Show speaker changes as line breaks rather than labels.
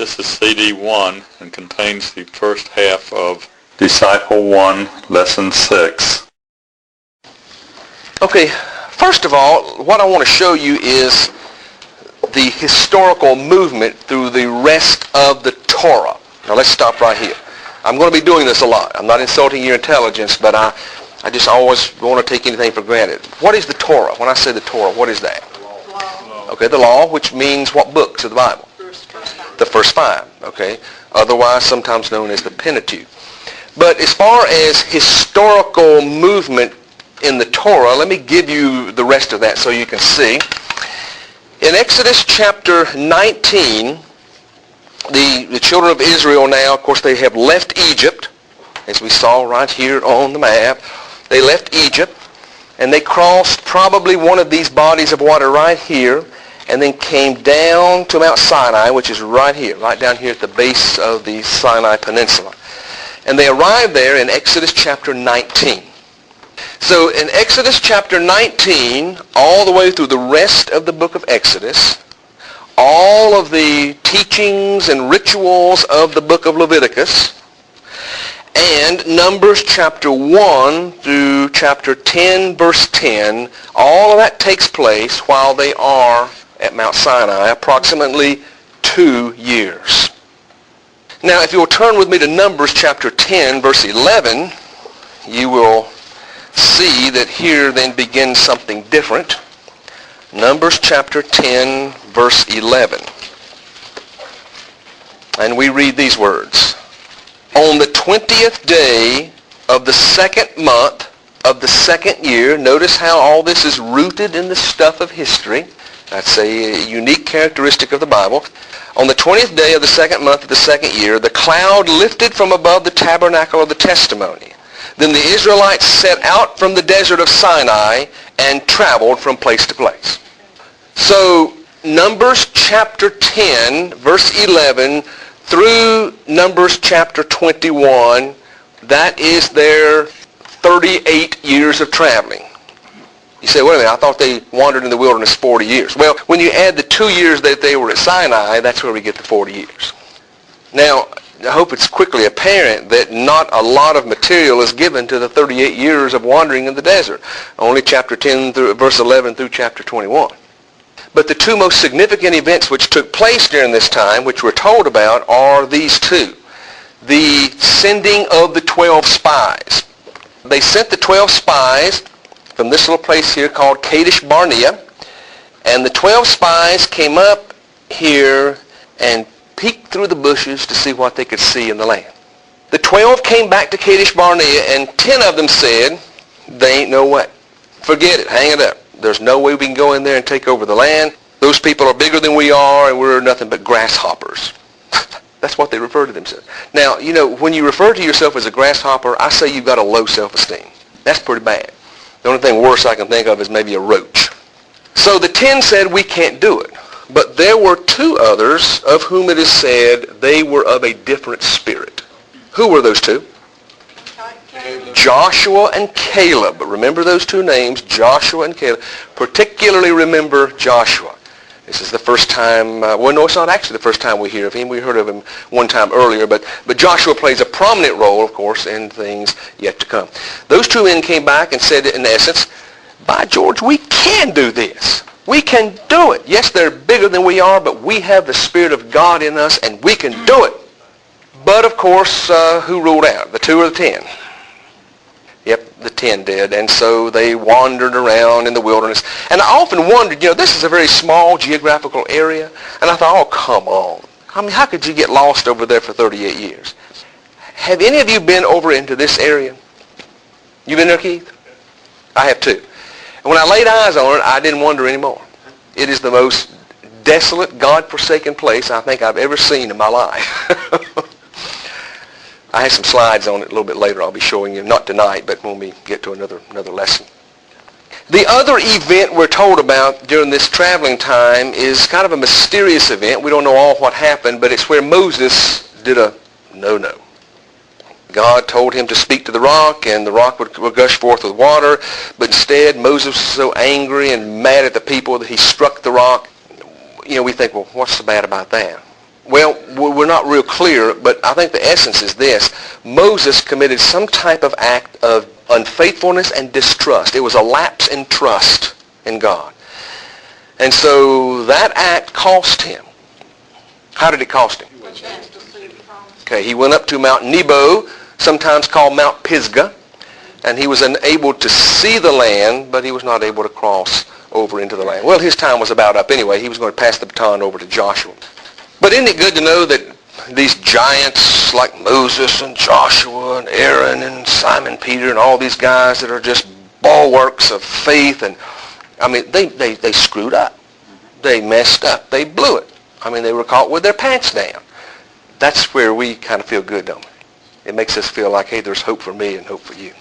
This is CD 1 and contains the first half of Disciple 1, Lesson 6.
Okay, first of all, what I want to show you is the historical movement through the rest of the Torah. Now let's stop right here. I'm going to be doing this a lot. I'm not insulting your intelligence, but I just always want to take anything for granted. What is the Torah? When I say the Torah, what is that?
The law.
Okay, the law, which means what books of the Bible? The first five, okay? Otherwise sometimes known as the Pentateuch. But as far as historical movement in the Torah, let me give you the rest of that so you can see. In Exodus chapter 19, the children of Israel now, of course, they have left Egypt, as we saw right here on the map. They left Egypt, and they crossed probably one of these bodies of water right here, and then came down to Mount Sinai, which is right here, right down here at the base of the Sinai Peninsula. And they arrived there in Exodus chapter 19. So in Exodus chapter 19, all the way through the rest of the book of Exodus, all of the teachings and rituals of the book of Leviticus, and Numbers chapter 1 through chapter 10, verse 10, all of that takes place while they are at Mount Sinai, approximately 2 years. Now, if you'll turn with me to Numbers chapter 10, verse 11, you will see that here then begins something different. Numbers chapter 10, verse 11. And we read these words. On the 20th day of the second month of the second year, notice how all this is rooted in the stuff of history. That's a unique characteristic of the Bible. On the 20th day of the second month of the second year, the cloud lifted from above the tabernacle of the testimony. Then the Israelites set out from the desert of Sinai and traveled from place to place. So Numbers chapter 10, verse 11, through Numbers chapter 21, that is their 38 years of traveling. You say, wait a minute, I thought they wandered in the wilderness 40 years. Well, when you add the 2 years that they were at Sinai, that's where we get the 40 years. Now, I hope it's quickly apparent that not a lot of material is given to the 38 years of wandering in the desert. Only chapter 10 through verse 11 through chapter 21. But the two most significant events which took place during this time, which we're told about, are these two. The sending of the 12 spies. They sent the 12 spies from this little place here called Kadesh Barnea, and the 12 spies came up here and peeked through the bushes to see what they could see in the land. The 12 came back to Kadesh Barnea, and 10 of them said, they ain't no way. Forget it, hang it up. There's no way we can go in there and take over the land. Those people are bigger than we are, and we're nothing but grasshoppers. That's what they refer to themselves. Now, you know, when you refer to yourself as a grasshopper, I say you've got a low self-esteem. That's pretty bad. The only thing worse I can think of is maybe a roach. So the 10 said, we can't do it. But there were 2 others of whom it is said they were of a different spirit. Who were those 2? Joshua and Caleb. But remember those 2 names, Joshua and Caleb. Particularly remember Joshua. This is the first time, well, no, it's not actually the first time we hear of him. We heard of him one time earlier, but Joshua plays a prominent role, of course, in things yet to come. Those 2 men came back and said, in essence, by George, we can do this. We can do it. Yes, they're bigger than we are, but we have the Spirit of God in us, and we can do it. But, of course, who ruled out, the 2 or the 10? Yep, the 10 did. And so they wandered around in the wilderness. And I often wondered, you know, this is a very small geographical area. And I thought, oh, come on. I mean, how could you get lost over there for 38 years? Have any of you been over into this area? You been there, Keith? I have too. And when I laid eyes on it, I didn't wonder anymore. It is the most desolate, God-forsaken place I think I've ever seen in my life. I have some slides on it a little bit later I'll be showing you, not tonight, but when we get to another lesson. The other event we're told about during this traveling time is kind of a mysterious event. We don't know all what happened, but it's where Moses did a no-no. God told him to speak to the rock, and the rock would gush forth with water, but instead Moses was so angry and mad at the people that he struck the rock. You know, we think, well, what's so bad about that? Well, not real clear, but I think the essence is this. Moses committed some type of act of unfaithfulness and distrust. It was a lapse in trust in God. And so that act cost him. How did it cost him? Okay, he went up to Mount Nebo, sometimes called Mount Pisgah, and he was unable to see the land, but he was not able to cross over into the land. Well, his time was about up anyway. He was going to pass the baton over to Joshua. But isn't it good to know that these giants like Moses and Joshua and Aaron and Simon Peter and all these guys that are just bulwarks of faith, and I mean, they screwed up. They messed up. They blew it. I mean, they were caught with their pants down. That's where we kind of feel good, don't we? It makes us feel like, hey, there's hope for me and hope for you.